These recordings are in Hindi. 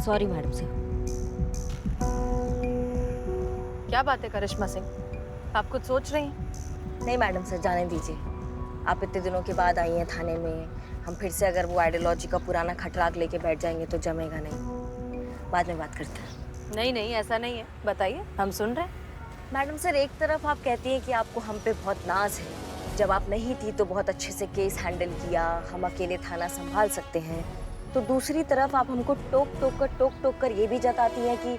Sorry madam sir. क्या बात है करिश्मा सिंह, आप कुछ सोच रही हैं? नहीं मैडम सर, जाने दीजिए। आप इतने दिनों के बाद आई हैं थाने में, हम फिर से अगर वो आइडियोलॉजी का पुराना खटराग लेके बैठ जाएंगे तो जमेगा नहीं। बाद में बात करते हैं। नहीं नहीं, ऐसा नहीं है, बताइए, हम सुन रहे हैं। मैडम सर, एक तरफ आप कहती हैं कि आपको हम पे बहुत नाज है, जब आप नहीं थी तो बहुत अच्छे से केस हैंडल किया, हम अकेले थाना संभाल सकते हैं, तो दूसरी तरफ आप हमको टोक टोक कर ये भी जताती हैं कि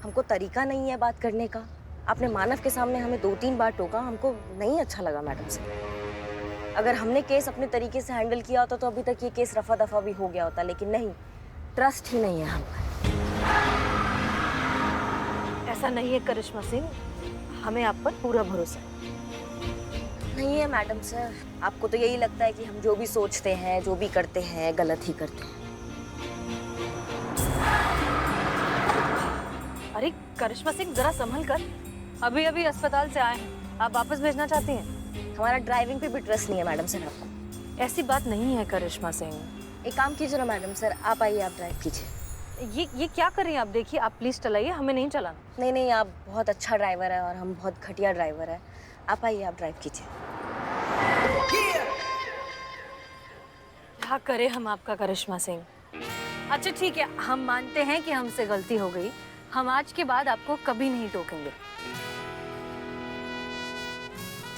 हमको तरीका नहीं है बात करने का। आपने मानव के सामने हमें 2-3 बार टोका, हमको नहीं अच्छा लगा मैडम सर। अगर हमने केस अपने तरीके से हैंडल किया होता तो अभी तक ये केस रफा दफा भी हो गया होता, लेकिन नहीं, ट्रस्ट ही नहीं है हम पर। ऐसा नहीं है करिश्मा सिंह, हमें आप पर पूरा भरोसा है। नहीं है मैडम सर, आपको तो यही लगता है कि हम जो भी सोचते हैं, जो भी करते हैं, गलत ही करते हैं। अरे करिश्मा सिंह, जरा संभल कर, अभी अभी अस्पताल से आए हैं, आप वापस भेजना चाहती हैं? हमारा ड्राइविंग पे भी ट्रस्ट नहीं है मैडम सर आपको। ऐसी बात नहीं है करिश्मा सिंह। एक काम कीजिए ना मैडम सर, आप आइए, आप ड्राइव कीजिए। ये क्या कर रही हैं आप? देखिए, आप प्लीज चलाइए, हमें नहीं चलाना। नहीं नहीं, आप बहुत अच्छा ड्राइवर है और हम बहुत घटिया ड्राइवर है। आप आइए, आप ड्राइव कीजिए। क्या करें हम आपका करिश्मा सिंह। अच्छा ठीक है, हम मानते हैं कि हमसे गलती हो गई, हम आज के बाद आपको कभी नहीं टोकेंगे,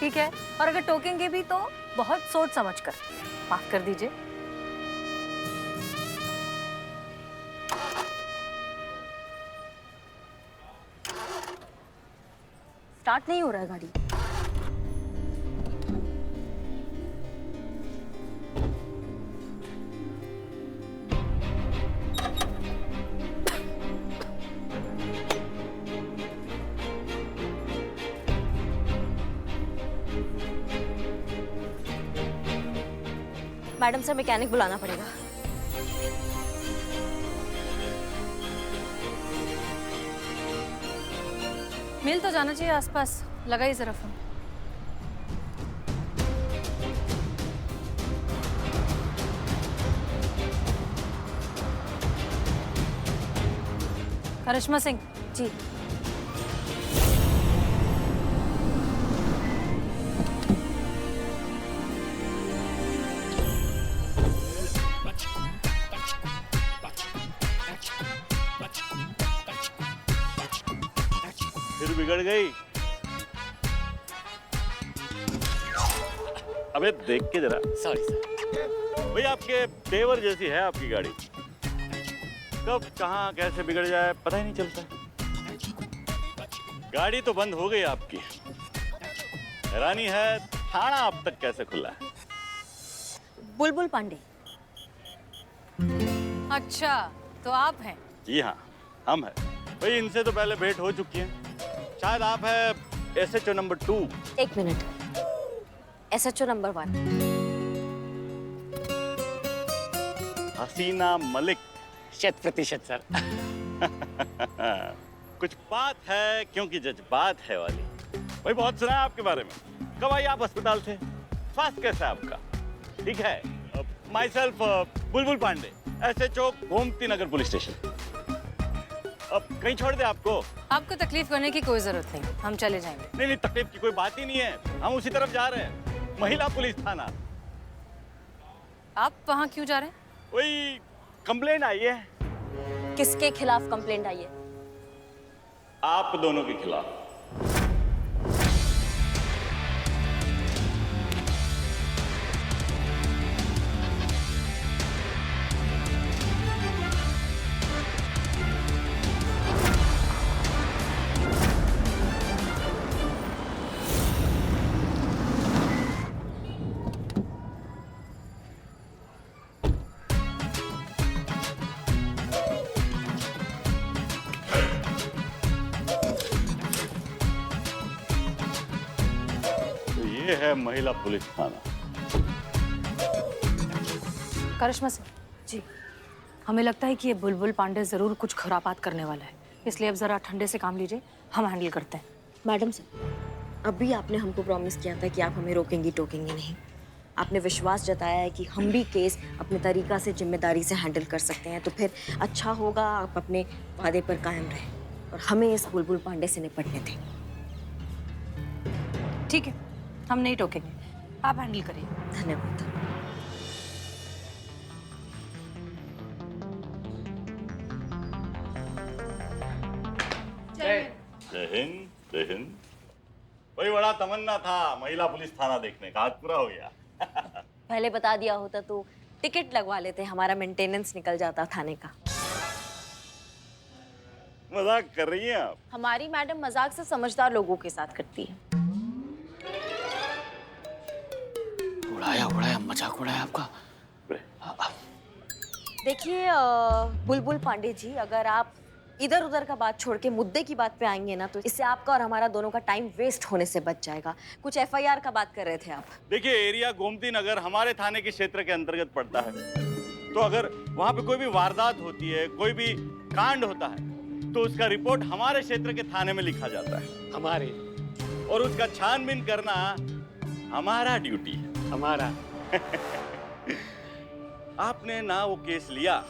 ठीक है? और अगर टोकेंगे भी तो बहुत सोच समझ कर। माफ कर दीजिए। स्टार्ट नहीं हो रहा है गाड़ी। मैडम सर, मैकेनिक बुलाना पड़ेगा। मिल तो जाना चाहिए आसपास, लगाइए जरा फोन। करिश्मा सिंह जी। फिर बिगड़ गई। अबे देख के जरा। Sorry sir. भाई आपके तेवर जैसी है आपकी गाड़ी, कब कहाँ कैसे बिगड़ जाए पता ही नहीं चलता। गाड़ी तो बंद हो गई आपकी, हैरानी है थाना अब तक कैसे खुला है। बुलबुल पांडे। अच्छा, तो आप हैं? जी हाँ, हम हैं। भाई इनसे तो पहले भेंट हो चुकी है, शायद आप है SHO नंबर 2। एक मिनट, SHO नंबर 1। हसीना मलिक। 100% सर। कुछ बात है क्योंकि जज्बात है वाली। भाई बहुत सुना है आपके बारे में। कब आई आप अस्पताल से? स्वास्थ्य कैसा है आपका? ठीक है। My self Bulbul Pandey, SHO Gomti Nagar police station. अब कहीं छोड़ दे आपको? आपको तकलीफ करने की कोई जरूरत नहीं, हम चले जाएंगे। नहीं नहीं, तकलीफ की कोई बात ही नहीं है, हम उसी तरफ जा रहे हैं, महिला पुलिस थाना। आप वहाँ क्यों जा रहे हैं? वही कंप्लेंट आई है। किसके खिलाफ कंप्लेंट आई है? आप दोनों के खिलाफ। ये है महिला पुलिस थाना। करिश्मा सिंह जी, हमें लगता है कि ये बुलबुल पांडे जरूर कुछ खुरापात करने वाला है, इसलिए अब जरा ठंडे से काम लीजिए, हम हैंडल करते हैं। मैडम सर, अभी आपने हमको प्रॉमिस किया था कि आप हमें रोकेंगी टोकेंगी नहीं। आपने विश्वास जताया है कि हम भी केस अपने तरीका से जिम्मेदारी से हैंडल कर सकते हैं, तो फिर अच्छा होगा आप अपने वादे पर कायम रहें और हमें इस बुलबुल पांडे से निपटने दें। ठीक है, हम नहीं टोकेंगे, आप हैंडल करिए। धन्यवाद। जय हिंद, जय हिंद। वही बड़ा तमन्ना था महिला पुलिस थाना देखने का, आज पूरा हो गया। पहले बता दिया होता तो टिकट लगवा लेते, हमारा मेंटेनेंस निकल जाता थाने का। मजाक कर रही हैं आप? हमारी मैडम मजाक से समझदार लोगों के साथ करती है। उड़ाया मजाक उड़ाया आपका। देखिए बुलबुल पांडे जी, अगर आप इधर उधर का बात छोड़ के मुद्दे की बात पे आएंगे ना, तो इससे आपका और हमारा दोनों का टाइम वेस्ट होने से बच जाएगा। कुछ एफआईआर का बात कर रहे थे आप। देखिए, एरिया गोमती नगर हमारे थाने के क्षेत्र के अंतर्गत पड़ता है, तो अगर वहाँ पे कोई भी वारदात होती है, कोई भी कांड होता है, तो उसका रिपोर्ट हमारे क्षेत्र के थाने में लिखा जाता है। हमारे और उसका छानबीन करना हमारा ड्यूटी है। हमारा आपने ना वो केस लिया,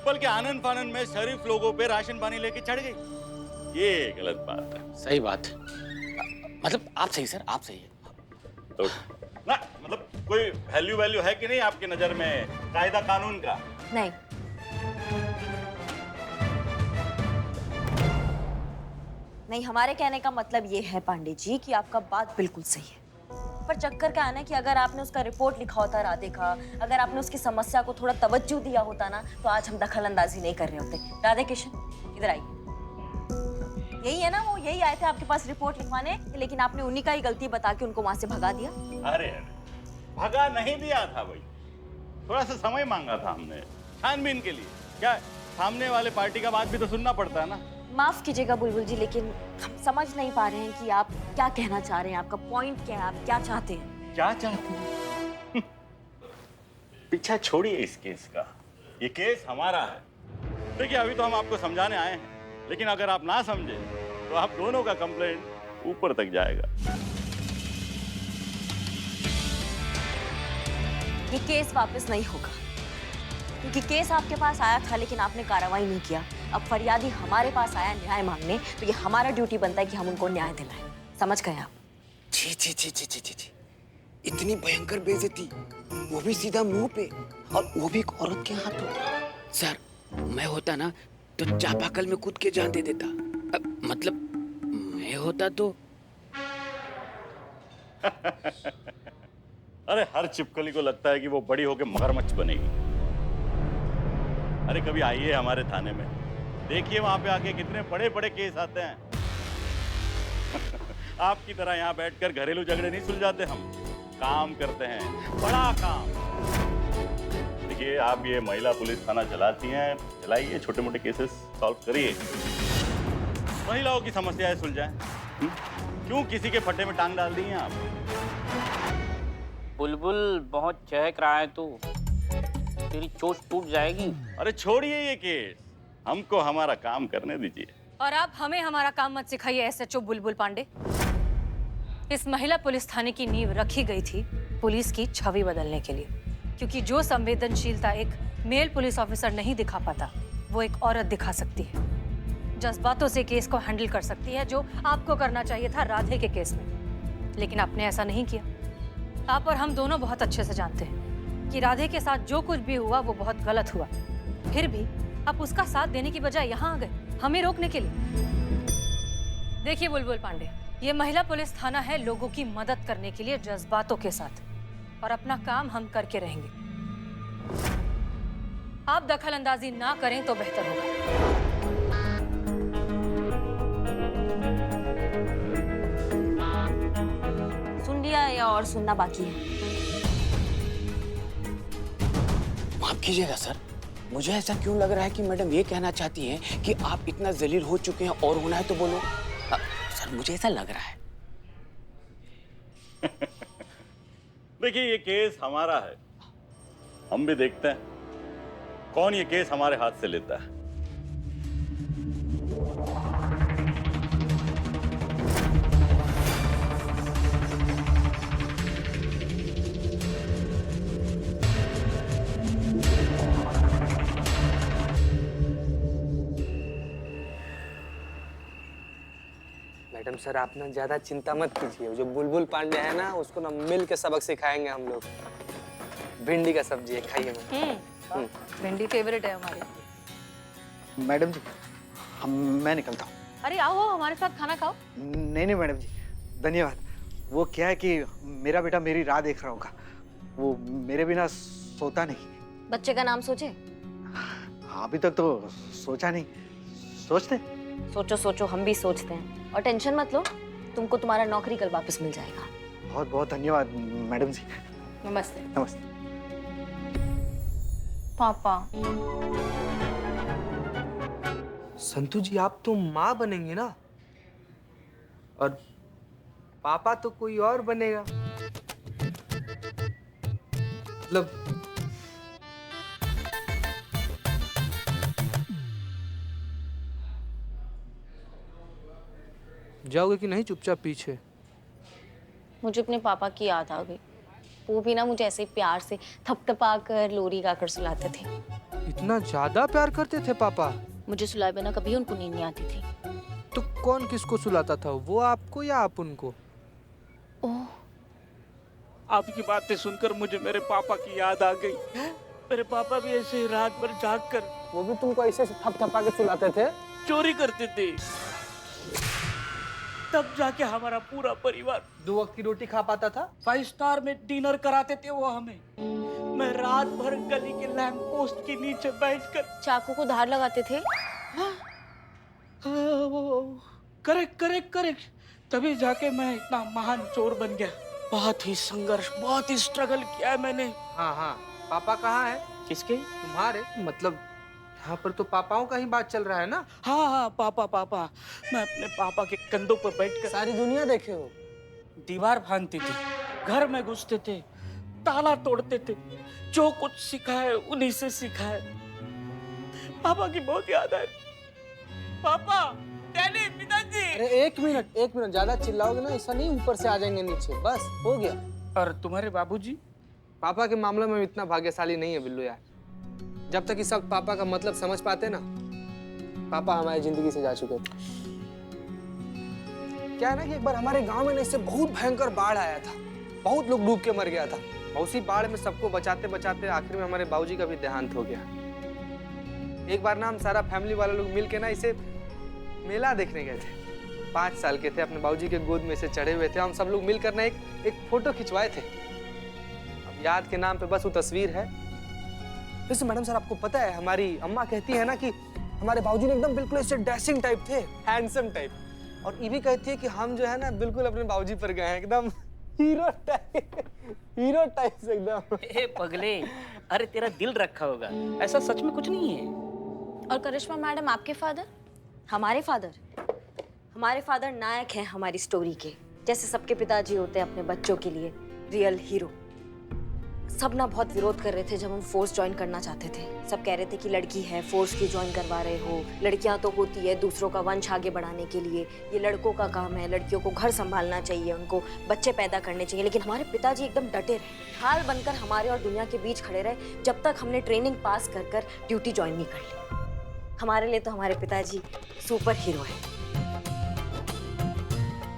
बल्कि आनंद फानंद में शरीफ लोगों पे राशन पानी लेके चढ़ गई। ये गलत बात है। सही बात। मतलब आप सही सर, आप सही है। तो ना मतलब कोई वैल्यू है कि नहीं आपकी नजर में कायदा कानून का? नहीं, नहीं, हमारे कहने का मतलब ये है पांडे जी कि आपका बात बिल्कुल सही है, पर चक्कर क्या है ना कि अगर आपने उसका रिपोर्ट लिखा होता राधे का, अगर आपने उसकी समस्या को थोड़ा तवज्जो दिया होता ना, तो आज हम दखल अंदाजी नहीं कर रहे होते। राधे किशन, इधर आइए। यही है ना, वो यही आए थे आपके पास रिपोर्ट लिखवाने, लेकिन आपने उन्हीं का ही गलती बता के उनको वहां से भगा दिया। अरे भगा नहीं दिया था भाई, थोड़ा सा समय मांगा था हमने छानबीन के लिए। क्या सामने वाले पार्टी का बात भी तो सुनना पड़ता है ना। माफ कीजिएगा बुलबुल जी, लेकिन हम समझ नहीं पा रहे हैं कि आप क्या कहना चाह रहे हैं, आपका पॉइंट क्या है, आप क्या चाहते हैं? क्या चाहते हैं? पीछा छोड़िए इस केस का, ये केस हमारा है। देखिए, अभी तो हम आपको समझाने आए हैं, लेकिन अगर आप ना समझे तो आप दोनों का कंप्लेंट ऊपर तक जाएगा। ये केस वापस नहीं होगा, क्योंकि केस आपके पास आया था लेकिन आपने कार्रवाई नहीं किया। अब फरियादी हमारे पास आया न्याय मांगने, तो ये हमारा ड्यूटी बनता है कि हम उनको न्याय दिलाएं। समझ गए आप? छी छी छी छी छी छी छी, इतनी भयंकर बेइज्जती, वो भी सीधा मुंह पे, और वो भी एक औरत के हाथों। सर, मैं होता ना तो चापाकल में कूद के जान दे देता। मतलब मैं होता तो अरे हर चिपकली को लगता है कि वो बड़ी होकर मगरमच्छ बनेगी। अरे कभी आइए हमारे थाने में, देखिए वहां पे आके कितने बड़े बड़े केस आते हैं। आपकी तरह यहाँ बैठकर घरेलू झगड़े नहीं सुलझाते हम, काम करते हैं, बड़ा काम। देखिए, आप ये महिला पुलिस थाना चलाती हैं, चलाइए, छोटे मोटे केसेस सॉल्व करिए, महिलाओं की समस्याएं सुलझाएं। क्यों किसी के फट्टे में टांग डाल दी हैं आप? बुलबुल बहुत चहक रहा है, तो तेरी चोट टूट जाएगी। अरे छोड़िए ये केस, हमको हमारा काम करने दीजिए। और आप हमें हमारा काम मत सिखाइए एसएचओ बुलबुल पांडे। इस महिला पुलिस थाने की नींव रखी गई थी पुलिस की छवि बदलने के लिए, क्योंकि जो संवेदनशीलता एक मेल पुलिस ऑफिसर नहीं दिखा पाता, वो एक औरत दिखा सकती है। जज्बातों से केस को हैंडल कर सकती है, जो आपको करना चाहिए था राधे के केस में, लेकिन आपने ऐसा नहीं किया। आप और हम दोनों बहुत अच्छे से जानते हैं कि राधे के साथ जो कुछ भी हुआ वो बहुत गलत हुआ, फिर भी आप उसका साथ देने की बजाय यहाँ आ गए हमें रोकने के लिए। देखिए बुलबुल पांडे, ये महिला पुलिस थाना है लोगों की मदद करने के लिए जज्बातों के साथ, और अपना काम हम करके रहेंगे। आप दखल अंदाजी ना करें तो बेहतर होगा। सुन लिया या और सुनना बाकी है? माफ कीजिएगा सर, मुझे ऐसा क्यों लग रहा है कि मैडम ये कहना चाहती हैं कि आप इतना जलील हो चुके हैं और होना है तो बोलो। सर, मुझे ऐसा लग रहा है। देखिए, ये केस हमारा है, हम भी देखते हैं कौन ये केस हमारे हाथ से लेता है। मैडम सर आप ना ज्यादा चिंता मत कीजिए, जो बुलबुल पांडे है ना उसको ना मिल के सबक सिखाएंगे हम लोग। भिंडी का सब्जी है, खाइए मैम। भिंडी फेवरेट है हमारी। मैडम जी मैं निकलता हूँ। अरे आओ हमारे साथ खाना खाओ। नहीं मैडम जी धन्यवाद। वो क्या है कि मेरा बेटा मेरी राह देख रहा होगा, वो मेरे बिना सोता नहीं। बच्चे का नाम सोचे? अभी तक तो सोचा नहीं, सोचते। सोचो सोचो, हम भी सोचते हैं। और टेंशन मत लो, तुमको तुम्हारा नौकरी कल वापस मिल जाएगा। बहुत बहुत धन्यवाद मैडम जी। नमस्ते। नमस्ते। पापा संतु जी आप तो माँ बनेंगे ना, और पापा तो कोई और बनेगा। मतलब जाओगे कि नहीं चुपचाप पीछे? मुझे अपने पापा की याद आ गई। वो भी ना मुझे ऐसे ही प्यार से थपथपा कर लोरी गाकर सुलाते थे। इतना ज्यादा प्यार करते थे पापा? मुझे सुलाए बिना कभी उनको नींद नहीं आती थी। तो कौन किसको सुलाता था, वो आपको या आप उनको? ओह, आपकी बातें सुनकर मुझे मेरे पापा की याद आ गई। मेरे पापा भी ऐसे ही रात भर जाग कर वो भी तुमको ऐसे थपथपा के सुलाते थे? चोरी करते थे, तब जाके हमारा पूरा परिवार 2 वक्त की रोटी खा पाता था? 5 स्टार में डिनर कराते थे वो हमें। मैं रात भर गली के लैंप पोस्ट के नीचे बैठकर चाकू को धार लगाते थे। करेक्ट करेक्ट करेक्ट, तभी जाके मैं इतना महान चोर बन गया। बहुत ही संघर्ष, बहुत ही स्ट्रगल किया है मैंने। हाँ हाँ, पापा कहाँ है? किसके? तुम्हारे। मतलब यहाँ पर तो पापाओं का ही बात चल रहा है ना? हाँ हाँ पापा पापा, मैं अपने पापा के कंधों पर बैठकर सारी दुनिया देखे हो। दीवार भांगते थे, घर में घुसते थे, ताला तोड़ते थे, जो कुछ सिखाए उन्हीं से सिखाए। पापा की बहुत याद है। पापा, डैडी, पिताजी। अरे एक मिनट ज्यादा चिल्लाओगे ना ऐसा नहीं, ऊपर से आ जाएंगे नीचे। बस हो गया। और तुम्हारे बाबूजी? पापा के मामले में इतना भाग्यशाली नहीं है बिल्लू यार। जब तक इस वक्त पापा का मतलब समझ पाते ना, पापा हमारी जिंदगी से जा चुके थे। क्या है ना कि एक बार हमारे गांव में इससे बहुत भयंकर बाढ़ आया था, बहुत लोग डूब के मर गया था। और उसी बाढ़ में सबको बचाते बचाते आखिर में हमारे बाबूजी का भी देहांत हो गया। एक बार ना हम सारा फैमिली वाले लोग मिल के ना इसे मेला देखने गए थे। 5 साल के थे, अपने बाबूजी के गोद में से चढ़े हुए थे। हम सब लोग मिलकर ना एक फोटो खिंचवाए थे। अब याद के नाम पे बस वो तस्वीर है। वैसे मैडम सर आपको पता है, हमारी अम्मा कहती है ना कि हमारे बाबूजी ने एकदम बिल्कुल ऐसे डैशिंग टाइप थे, हैंडसम टाइप। और ये भी कहती है कि हम जो है ना बिल्कुल अपने बाबूजी पर गए हैं, एकदम हीरो टाइप से एकदम। ए पगले, अरे तेरा दिल रखा होगा, ऐसा सच में कुछ नहीं है। और करिश्मा मैडम आपके फादर? हमारे फादर नायक हैं हमारी स्टोरी के। जैसे सबके पिताजी होते हैं अपने बच्चों के लिए रियल हीरो। सब ना बहुत विरोध कर रहे थे जब हम फोर्स ज्वाइन करना चाहते थे। सब कह रहे थे कि लड़की है, फोर्स क्यों ज्वाइन करवा रहे हो, लड़कियां तो होती है दूसरों का वंश आगे बढ़ाने के लिए, ये लड़कों का काम है, लड़कियों को घर संभालना चाहिए, उनको बच्चे पैदा करने चाहिए। लेकिन हमारे पिताजी एकदम डटे रहे, ढाल बनकर हमारे और दुनिया के बीच खड़े रहे जब तक हमने ट्रेनिंग पास कर ड्यूटी ज्वाइन नहीं कर ली। हमारे लिए तो हमारे पिताजी सुपर हीरो हैं।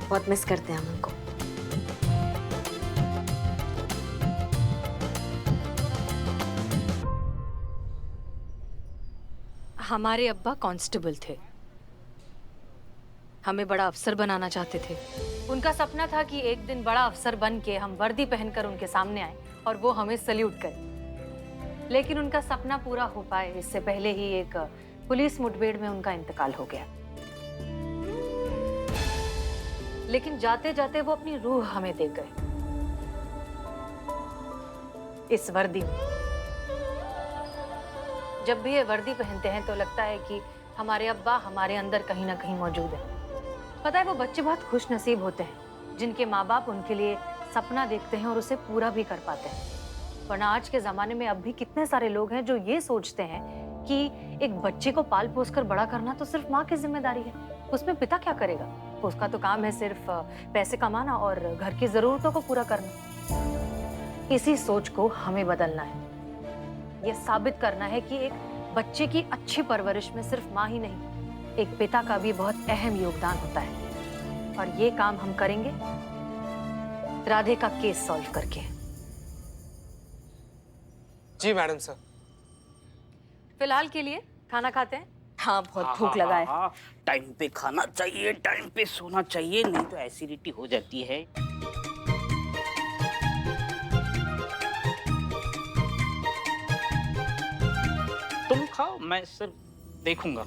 बहुत मिस करते हैं हम उनको। हमारे अब्बा कांस्टेबल थे, हमें बड़ा अफसर बनाना चाहते थे। उनका सपना था कि एक दिन बड़ा अफसर बन के हम वर्दी पहनकर उनके सामने आए और वो हमें सल्यूट करें। लेकिन उनका सपना पूरा हो पाए इससे पहले ही एक पुलिस मुठभेड़ में उनका इंतकाल हो गया। लेकिन जाते जाते वो अपनी रूह हमें दे गए इस वर्दी में। जब भी ये वर्दी पहनते हैं तो लगता है कि हमारे अब्बा हमारे अंदर कहीं ना कहीं मौजूद है। पता है वो बच्चे बहुत खुश नसीब होते हैं जिनके माँ बाप उनके लिए सपना देखते हैं और उसे पूरा भी कर पाते हैं। वरना आज के ज़माने में अब भी कितने सारे लोग हैं जो ये सोचते हैं कि एक बच्चे को पाल पोस कर बड़ा करना तो सिर्फ माँ की जिम्मेदारी है, उसमें पिता क्या करेगा, उसका तो काम है सिर्फ पैसे कमाना और घर की ज़रूरतों को पूरा करना। इसी सोच को हमें बदलना है। ये साबित करना है कि एक बच्चे की अच्छी परवरिश में सिर्फ माँ ही नहीं, एक पिता का भी बहुत अहम योगदान होता है। और ये काम हम करेंगे राधे का केस सॉल्व करके। जी मैडम सर। फिलहाल के लिए खाना खाते हैं। हाँ बहुत भूख लगा है। टाइम पे खाना चाहिए, टाइम पे सोना चाहिए, नहीं तो एसिडिटी हो जाती है। तुम खाओ, मैं सिर्फ देखूंगा।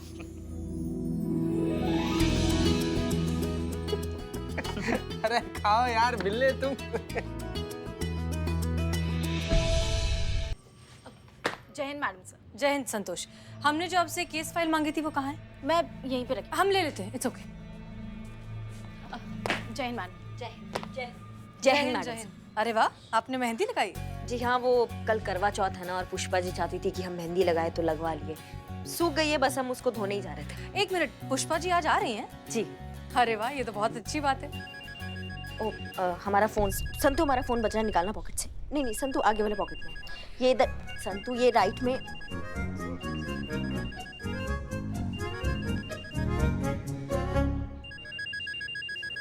अरे खाओ यार बिल्ले तुम। जय हिंद मैडम सर। जय हिंद संतोष। हमने जो आपसे केस फाइल मांगी थी वो कहाँ है? मैं यहीं पे रखी। हम ले लेते हैं, इट्स ओके। जय हिंद मैडम। जय हिंद। जय जय हिंद हिंद। मैडम। अरे वाह, आपने मेहंदी लगाई? जी हाँ, वो कल करवा चौथ है ना, और पुष्पा जी चाहती थी कि हम मेहंदी लगाए तो लगवा लिए। सूख गई है, बस हम उसको धोने ही जा रहे थे। एक मिनट, पुष्पा जी आज आ रही हैं? जी। अरे वाह, ये तो बहुत अच्छी बात है। ओ हमारा फोन, संतु हमारा फोन बचा है, निकालना पॉकेट से। नहीं नहीं संतु, आगे वाले पॉकेट में। ये इधर संतु, ये राइट में।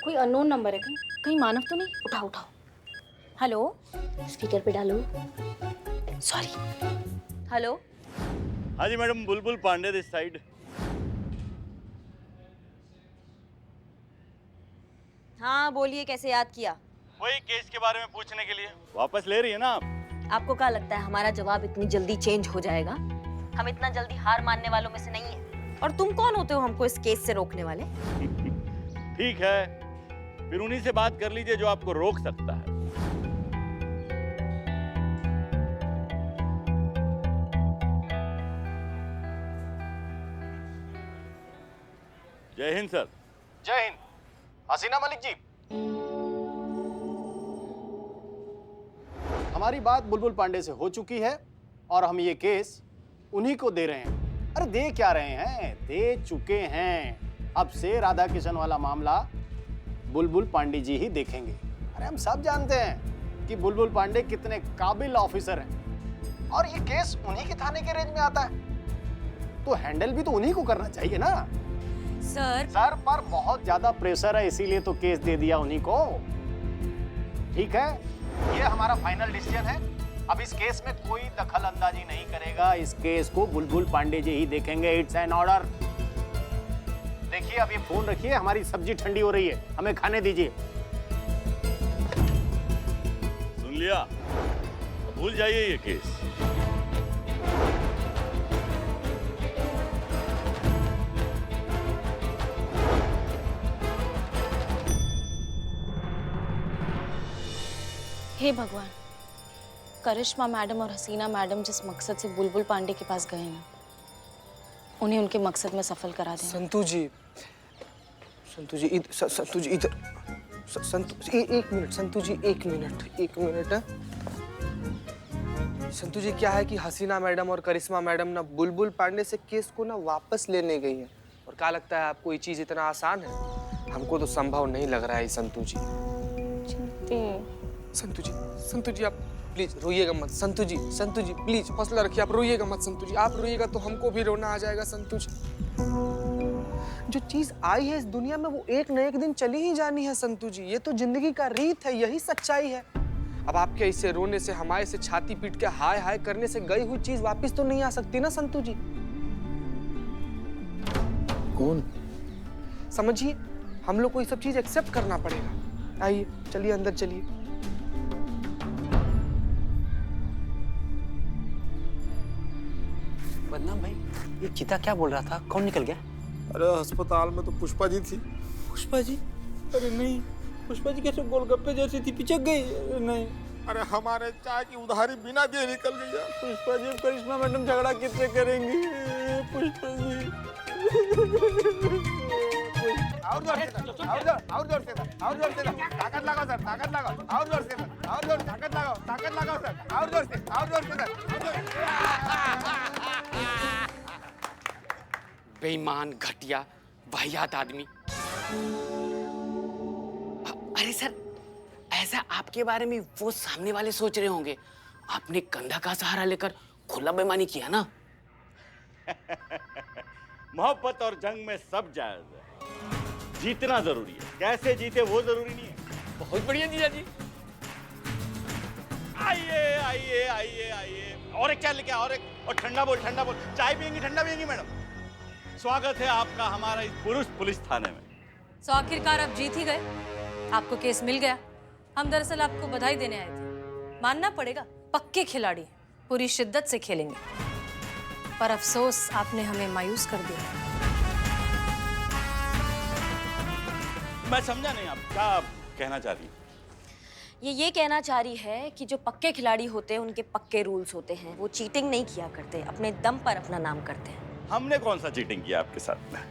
कोई अननोन नंबर है, कहीं मानव तो नहीं? उठाओ उठाओ, हेलो, स्पीकर पे डालो। सॉरी। हेलो। हाँ जी madam, Bulbul Pandey this side. हाँ बोलिए, कैसे याद किया? वही केस के बारे में पूछने के लिए। वापस ले रही है ना आप? आपको क्या लगता है हमारा जवाब इतनी जल्दी चेंज हो जाएगा? हम इतना जल्दी हार मानने वालों में से नहीं है। और तुम कौन होते हो हमको इस केस से रोकने वाले? ठीक है, फिर उन्हीं से बात कर लीजिए जो आपको रोक सकता है। जय हिंद सर। जय हिंद। हसीना मलिक जी, हमारी बात बुलबुल पांडे से हो चुकी है और हम ये केस उन्हीं को दे रहे हैं। अरे दे क्या रहे हैं, दे चुके हैं। अब से राधा किशन वाला मामला बुलबुल पांडे जी ही देखेंगे। अरे हम सब जानते हैं कि बुलबुल पांडे कितने काबिल ऑफिसर हैं और ये केस उन्हीं के थाने के रेंज में आता है, तो हैंडल भी तो उन्हीं को करना चाहिए ना। सर पर बहुत ज्यादा प्रेशर है, इसीलिए तो केस दे दिया उन्हीं को। ठीक है, ये हमारा फाइनल डिसीजन है। अब इस केस में कोई दखल अंदाजी नहीं करेगा, इस केस को बुलबुल पांडे जी ही देखेंगे। It's an order. देखिए, अब ये फोन रखिए, हमारी सब्जी ठंडी हो रही है, हमें खाने दीजिए। सुन लिया, भूल जाइए ये केस। हे भगवान, करिश्मा मैडम और हसीना मैडम जिस मकसद से बुलबुल पांडे के पास गए हैं, उन्हें उनके मकसद में सफल करा दें। संतु जी इधर, संतु जी इधर, एक मिनट संतु जी, एक मिनट। संतु जी, क्या है कि हसीना मैडम और करिश्मा मैडम ना बुलबुल पांडे से केस को ना वापस लेने गई हैं। और क्या लगता है आपको ये चीज इतना आसान है? हमको तो संभव नहीं लग रहा है संतु जी। संतु जी आप प्लीज रोइएगा मत। संतु जी प्लीज हौसला रखिए, आप रोइएगा मत। संतु जी, आप रोइएगा तो हमको भी रोना आ जाएगा। संतु जी, जो चीज आई है इस दुनिया में वो एक न एक दिन चली ही जानी है। संतु जी, ये तो जिंदगी का रीत है, यही सच्चाई है। अब आपके इसे रोने से, हमारे से छाती पीट के हाय हाय करने से गई हुई चीज वापस तो नहीं आ सकती ना संतु जी। कौन? समझिए, हम लोग को ये सब चीज एक्सेप्ट करना पड़ेगा। आइए, चलिए अंदर चलिए। बदनाम भाई, ये चीता क्या बोल रहा था? कौन निकल गया? अरे अस्पताल में तो पुष्पा जी थी। पुष्पा जी? अरे नहीं, पुष्पा जी कैसे गोलगप्पे जैसी थी, पिचक गई? नहीं। अरे हमारे चाय की उधारी बिना दिए निकल गई यार। पुष्पा जी, करिश्मा मैडम झगड़ा किससे करेंगी? पुष्पा जी। और जोर से, और जोर से, ताकत लगाओ सर, ताकत लगाओ, और जोर से, और जोर, ताकत लगाओ सर, और जोर से, बेईमान, घटिया, वाहियात आदमी। अरे सर, ऐसा आपके बारे में वो सामने वाले सोच रहे होंगे। आपने कंधा का सहारा लेकर खुला बेईमानी किया ना। मोहब्बत और जंग में सब जायज है। जीतना जरूरी है, कैसे जीते वो जरूरी नहीं है। बहुत बढ़िया जीजा जी। आइए आइए आइए आइए, और एक क्या लेके आओ, और ठंडा बोल, ठंडा बोल। चाय पियेंगी, ठंडा पियेंगी मैडम? स्वागत है आपका हमारा इस पुरुष पुलिस थाने में। तो आखिरकार आप जीत ही गए, आपको केस मिल गया। हम दरअसल आपको बधाई देने आए थे। मानना पड़ेगा, पक्के खिलाड़ी हैं, पूरी शिद्दत से खेलेंगे। पर अफसोस आपने हमें मायूस कर दिया। मैं समझा नहीं आप क्या कहना चाह रही हैं? ये कहना चाह रही है कि जो पक्के खिलाड़ी होते हैं उनके पक्के रूल्स होते हैं। वो चीटिंग नहीं किया करते, अपने दम पर अपना नाम करते हैं। हमने कौन सा चीटिंग किया आपके साथ में?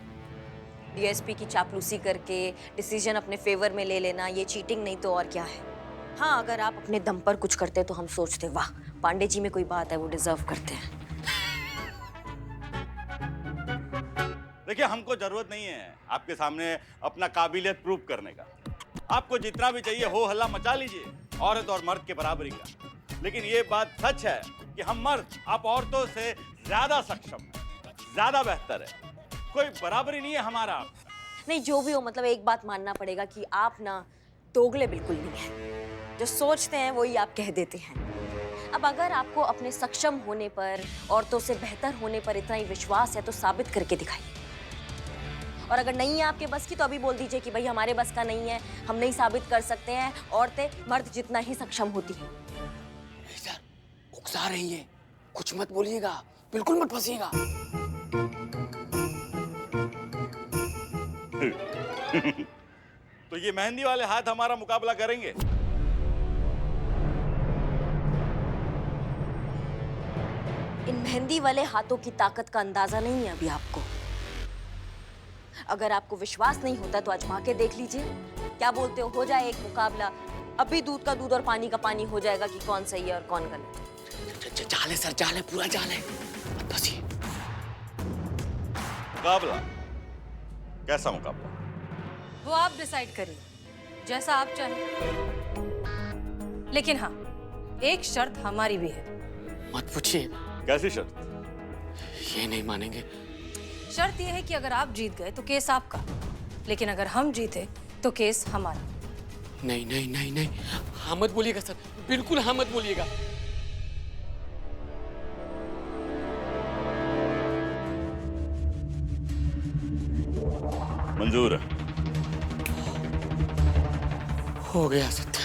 डीएसपी की चापलूसी करके डिसीजन अपने फेवर में ले लेना, ये चीटिंग नहीं तो और क्या है। हाँ, अगर आप अपने दम पर कुछ करते तो हम सोचते वाह, पांडे जी में कोई बात है, वो डिजर्व करते हैं। देखिए, हमको जरूरत नहीं है आपके सामने अपना काबिलियत प्रूव करने का। आपको जितना भी चाहिए हो हल्ला मचा लीजिए, औरत और मर्द के बराबरी का। लेकिन ये बात सच है कि हम मर्द आप औरतों से ज्यादा सक्षम हैं, ज्यादा बेहतर है। कोई बराबरी नहीं है हमारा। नहीं, जो भी हो, मतलब एक बात मानना पड़ेगा कि आप ना दोगले बिल्कुल नहीं हैं। जो सोचते हैं वही आप कह देते हैं। अब अगर आपको अपने सक्षम होने पर, औरतों से बेहतर होने पर इतना ही विश्वास है तो साबित करके दिखाइए। और अगर नहीं है आपके बस की तो अभी बोल दीजिए कि भाई हमारे बस का नहीं है, हम नहीं साबित कर सकते हैं, औरतें मर्द जितना ही सक्षम होती हैं। सर, उकसा रही है, कुछ मत बोलिएगा, बिल्कुल मत फंसिएगा। तो ये मेहंदी वाले हाथ हमारा मुकाबला करेंगे? इन मेहंदी वाले हाथों की ताकत का अंदाजा नहीं है अभी आपको। अगर आपको विश्वास नहीं होता तो आजमा के देख लीजिए। क्या बोलते हो जाए एक मुकाबला? अभी दूध का दूध और पानी का पानी हो जाएगा कि कौन सही है और कौन गलत। जाल है सर, जाल है, पूरा जाल है, मत फंसिए। मुकाबला? कैसा मुकाबला? वो आप डिसाइड करिए, जैसा आप चाहें। लेकिन हाँ, एक शर्त हमारी भी है। मत पूछिए। कैसी शर्त? ये नहीं मानेंगे। शर्त यह है कि अगर आप जीत गए तो केस आपका, लेकिन अगर हम जीते तो केस हमारा। नहीं नहीं नहीं नहीं, हाँ मत बोलिएगा सर, बिल्कुल हाँ मत बोलिएगा। मंजूर है। हो गया सत्य।